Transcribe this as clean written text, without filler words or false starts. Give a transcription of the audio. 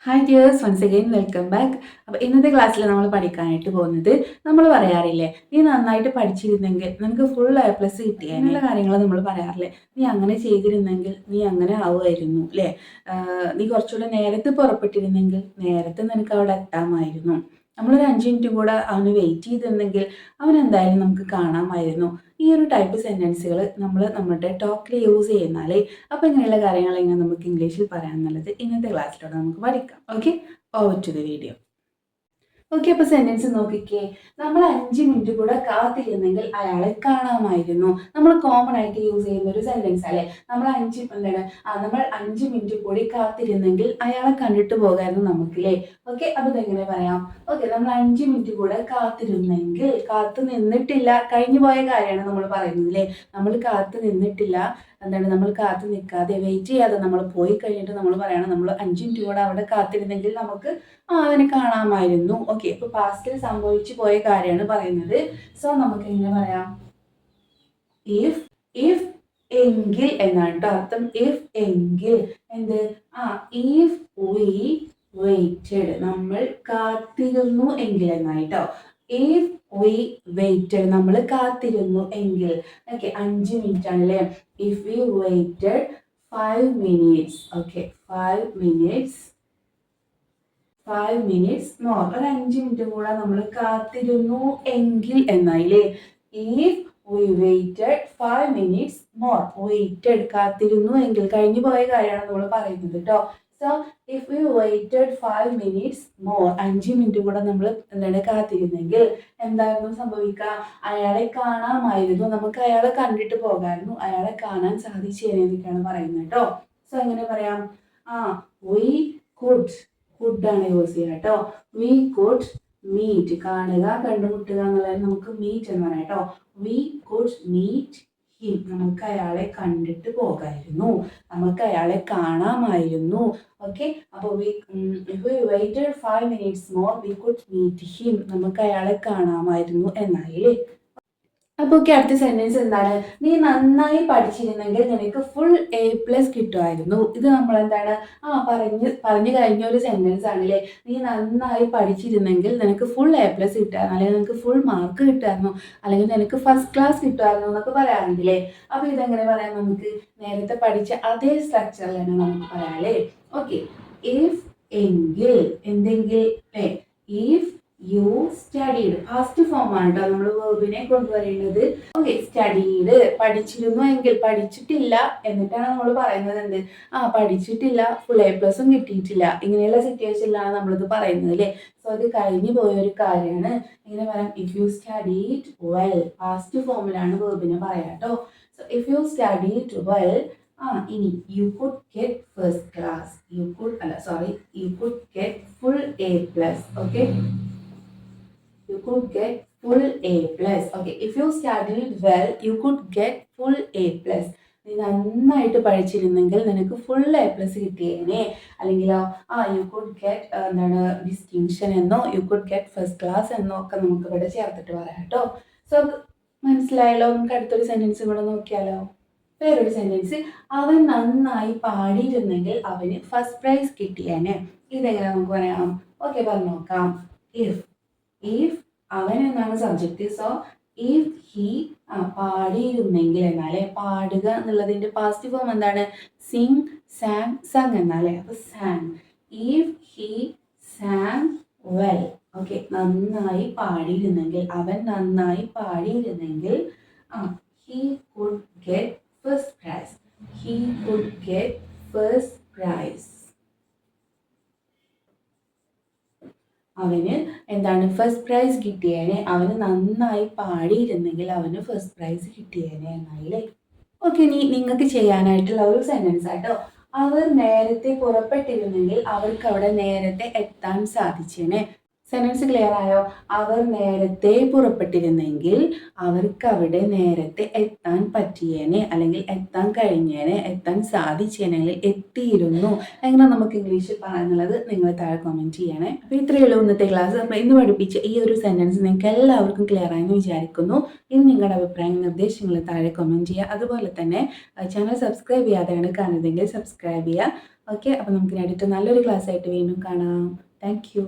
Hi dears, once again welcome back. അപ്പോൾ ഇന്നത്തെ ക്ലാസ്സിൽ നമ്മൾ പഠിക്കാനായിട്ട് പോകുന്നത്, നമ്മൾ പറയാറില്ലേ, നീ നന്നായിട്ട് പഠിച്ചിരുന്നെങ്കിൽ നിനക്ക് ഫുൾ A+ കിട്ടിയ എന്നുള്ള കാര്യങ്ങൾ നമ്മൾ പറയാറില്ലേ. നീ അങ്ങനെ ചെയ്തിരുന്നെങ്കിൽ നീ അങ്ങനെ ആവുമായിരുന്നു അല്ലേ. നീ കുറച്ചുകൂടെ നേരത്തെ പുറപ്പെട്ടിരുന്നെങ്കിൽ നേരത്തെ നിനക്ക് അവിടെ എത്താമായിരുന്നു. നമ്മളൊരു 5 മിനിറ്റ് കൂടെ അവന് വെയിറ്റ് ചെയ്തിരുന്നെങ്കിൽ അവൻ എന്തായാലും നമുക്ക് കാണാമായിരുന്നു. ഈ ഒരു ടൈപ്പ് സെൻറ്റൻസുകൾ നമ്മൾ നമ്മുടെ ടോക്കിൽ യൂസ് ചെയ്യുന്നാലേ അപ്പോൾ ഇങ്ങനെയുള്ള കാര്യങ്ങൾ എങ്ങനെ നമുക്ക് ഇംഗ്ലീഷിൽ പറയാമെന്നുള്ളത് ഇന്നത്തെ ക്ലാസ്സിലൂടെ നമുക്ക് പഠിക്കാം. Okay, over to the video. Okay, അപ്പോൾ സെൻറ്റൻസ് നോക്കിക്കേ. നമ്മൾ 5 മിനിറ്റ് കൂടെ കാത്തിരുന്നെങ്കിൽ അയാളെ കാണാമായിരുന്നു. നമ്മൾ കോമൺ ആയിട്ട് യൂസ് ചെയ്യുന്ന ഒരു സെൻറ്റൻസ് അല്ലേ. നമ്മൾ 5 മിനിറ്റ് കൂടി കാത്തിരുന്നെങ്കിൽ അയാളെ കണ്ടിട്ട് പോകായിരുന്നു നമുക്കില്ലേ. ഓക്കെ, അപ്പോൾ ഇതെങ്ങനെ പറയാം? ഓക്കെ, നമ്മൾ 5 മിനിറ്റ് കൂടെ കാത്തിരുന്നെങ്കിൽ, കാത്തു നിന്നിട്ടില്ല, കഴിഞ്ഞു പോയ കാര്യമാണ് നമ്മൾ പറയുന്നത് അല്ലേ. നമ്മൾ കാത്തു നിന്നിട്ടില്ല, നമ്മൾ കാത്തു നിൽക്കാതെ വെയിറ്റ് ചെയ്യാതെ നമ്മൾ പോയി കഴിഞ്ഞിട്ട് നമ്മൾ പറയണം നമ്മൾ 5 മിനിറ്റ് കൂടെ അവിടെ കാത്തിരുന്നെങ്കിൽ നമുക്ക് അവനെ കാണാമായിരുന്നു. ഓക്കെ, ഇപ്പൊ പാസ്റ്റിൽ സംഭവിച്ചു പോയ കാര്യമാണ് പറയുന്നത്. സോ നമുക്ക് എങ്ങനെ പറയാം? ഇഫ് ഇഫ് എങ്കിൽ എന്നാണ് കേട്ടോ അർത്ഥം. ഇഫ് എങ്കിൽ എന്ത്? ഇഫ് വി വെയിറ്റഡ്, നമ്മൾ കാത്തിരുന്നു എങ്കിൽ എന്നായിട്ടോ. ഇഫ് വി വെയിറ്റഡ്, നമ്മൾ കാത്തിരുന്നു എങ്കിൽ. ഓക്കെ, 5 മിനിറ്റ് ആണല്ലേ. If we waited 5 minutes. Okay, 5 minutes more, ഒരു 5 മിനിറ്റ് കൂടെ നമ്മൾ കാത്തിരുന്നു എങ്കിൽ എന്നായില്ലേ. If we waited 5 minutes more, waited കാത്തിരുന്നു എങ്കിൽ, കഴിഞ്ഞു പോയ കാര്യമാണ് നമ്മൾ പറയുന്നത് കേട്ടോ. So if we waited 5 minutes more, 5 minute കൂടെ നമ്മൾ കാത്തിരുന്നെങ്കിൽ എന്തായിരുന്നു സംഭവിക്കുക? അയാളെ കാണാമായിരുന്നു, നമുക്ക് അയാളെ കണ്ടിട്ട് പോകാമായിരുന്നു, അയാളെ കാണാൻ സാധിച്ചേനെന്നൊക്കെയാണ് പറയുന്നത് കേട്ടോ. സോ എങ്ങനെ പറയാം? വി കുഡ്, കുഡാണ് യൂസ് ചെയ്യുക കേട്ടോ. വി കുഡ് മീറ്റ്, കാണുക, കണ്ടുമുട്ടുക എന്നുള്ളത് നമുക്ക് മീറ്റ് എന്ന് പറയാം കേട്ടോ. വി കുഡ് മീറ്റ് ഹിം, നമുക്ക് അയാളെ കണ്ടിട്ട് പോകായിരുന്നു, നമുക്ക് അയാളെ കാണാമായിരുന്നു. ഓക്കെ, അപ്പോൾ if we waited 5 minutes more we could meet him, നമുക്ക് അയാളെ കാണാമായിരുന്നു എന്നായില്ലേ. അപ്പോൾ ഓക്കെ, അടുത്ത സെൻറ്റൻസ് എന്താണ്? നീ നന്നായി പഠിച്ചിരുന്നെങ്കിൽ നിനക്ക് ഫുൾ A+ കിട്ടുമായിരുന്നു. ഇത് നമ്മൾ എന്താണ് പറഞ്ഞു കഴിഞ്ഞ ഒരു സെൻറ്റൻസ് ആണല്ലേ. നീ നന്നായി പഠിച്ചിരുന്നെങ്കിൽ നിനക്ക് ഫുൾ A+ കിട്ടുമായിരുന്നു, അല്ലെങ്കിൽ നിനക്ക് ഫുൾ മാർക്ക് കിട്ടുമായിരുന്നു, അല്ലെങ്കിൽ നിനക്ക് ഫസ്റ്റ് ക്ലാസ് കിട്ടുമായിരുന്നു എന്നൊക്കെ പറയാറുണ്ടല്ലേ. അപ്പോൾ ഇതെങ്ങനെ പറയാം? നമുക്ക് നേരത്തെ പഠിച്ച അതേ സ്ട്രക്ചറിൽ തന്നെ നമുക്ക് പറയാം അല്ലേ. ഓക്കെ, ഇഫ് എങ്കിൽ, എന്തെങ്കിൽ, if you studied, first form ആണ് കേട്ടോ നമ്മൾ വേർബിനെ കൊണ്ടുവരേണ്ടത്. ഓക്കെ, സ്റ്റഡീഡ്, പഠിച്ചിരുന്നു എങ്കിൽ, പഠിച്ചിട്ടില്ല എന്നിട്ടാണ് നമ്മൾ പറയുന്നത് എന്ത്? പഠിച്ചിട്ടില്ല, ഫുൾ A+ കിട്ടിയിട്ടില്ല, ഇങ്ങനെയുള്ള സിറ്റുവേഷനിലാണ് നമ്മളിത് പറയുന്നത് അല്ലേ. സോ അത് കഴിഞ്ഞു പോയൊരു കാര്യമാണ്. എങ്ങനെ പറയാം? If you studied well, first ഫോമിലാണ് വേർബിനെ പറയാം കേട്ടോ. So if you studied well, ഇനി you could get first class, you could get full A+. Okay, you could get full A+. Okay, if you studied well, you could get full A+. നീ നന്നായിട്ട് പഠിച്ചിരുന്നെങ്കിൽ നിനക്ക് full A+ കിട്ടിയേനെ. അല്ലെങ്കിലോ U could get distinction എന്നോ U could get first class എന്നോ ഒക്കെ നമുക്ക് ഇവിടെ ചേർത്തിട്ട് പറയാം കേട്ടോ. സോ അത് മനസ്സിലായല്ലോ. നമുക്ക് അടുത്തൊരു സെൻറ്റൻസ് കൂടെ നോക്കിയാലോ. വേറൊരു സെൻറ്റൻസ്, അവൻ നന്നായി പാടിയിരുന്നെങ്കിൽ അവന് ഫസ്റ്റ് പ്രൈസ് കിട്ടിയേനെ. ഇതെങ്ങനെ നമുക്ക് പറയാം? ഓക്കെ, പറഞ്ഞു നോക്കാം. ഇഫ് അവൻ എന്നാണ് സബ്ജക്റ്റ്. സോ ഇഫ് ഹി, പാടിയിരുന്നെങ്കിൽ എന്നാലേ, പാടുക എന്നുള്ളതിൻ്റെ പാസ്റ്റ് ഫോം എന്താണ്? സിങ്, സാങ്, സങ് എന്നാലേ. അപ്പൊ sang. If he sang well, okay, നന്നായി പാടിയിരുന്നെങ്കിൽ, അവൻ നന്നായി പാടിയിരുന്നെങ്കിൽ he could get first prize, he could get first prize. അവന് എന്താണ്? ഫസ്റ്റ് പ്രൈസ് കിട്ടിയേനെ. അവന് നന്നായി പാടിയിരുന്നെങ്കിൽ അവന് ഫസ്റ്റ് പ്രൈസ് കിട്ടിയേനെ എന്നല്ലേ. ഓക്കെ, ഇനി നിങ്ങൾക്ക് ചെയ്യാനായിട്ടുള്ള ഒരു സെൻറ്റൻസ് ആട്ടോ. അവർ നേരത്തെ പുറപ്പെട്ടിരുന്നെങ്കിൽ അവർക്ക് അവിടെ നേരത്തെ എത്താൻ സാധിച്ചേനെ. സെൻറ്റൻസ് ക്ലിയർ ആയോ? അവർ നേരത്തെ പുറപ്പെട്ടിരുന്നെങ്കിൽ അവർക്ക് അവിടെ നേരത്തെ എത്താൻ പറ്റിയേനെ, അല്ലെങ്കിൽ എത്താൻ കഴിഞ്ഞേനെ, എത്താൻ സാധിച്ചേനെങ്കിൽ എത്തിയിരുന്നു. എങ്ങനെ നമുക്ക് ഇംഗ്ലീഷിൽ പറയാനുള്ളത് നിങ്ങൾ താഴെ കമൻറ്റ് ചെയ്യണേ. അപ്പോൾ ഇത്രയേ ഉള്ളൂ ഇന്നത്തെ ക്ലാസ്. അപ്പോൾ ഇന്ന് പഠിപ്പിച്ച ഈ ഒരു സെൻറ്റൻസ് നിങ്ങൾക്ക് എല്ലാവർക്കും ക്ലിയർ ആയെന്ന് വിചാരിക്കുന്നു. ഇനി നിങ്ങളുടെ അഭിപ്രായം, നിർദ്ദേശങ്ങൾ താഴെ കമൻറ്റ് ചെയ്യുക. അതുപോലെ തന്നെ ചാനൽ സബ്സ്ക്രൈബ് ചെയ്യാതെയാണ് കാണുന്നതെങ്കിൽ സബ്സ്ക്രൈബ് ചെയ്യുക. ഓക്കെ, അപ്പോൾ നമുക്ക് അടുത്ത നല്ലൊരു ക്ലാസ് ആയിട്ട് വീണ്ടും കാണാം. Thank you.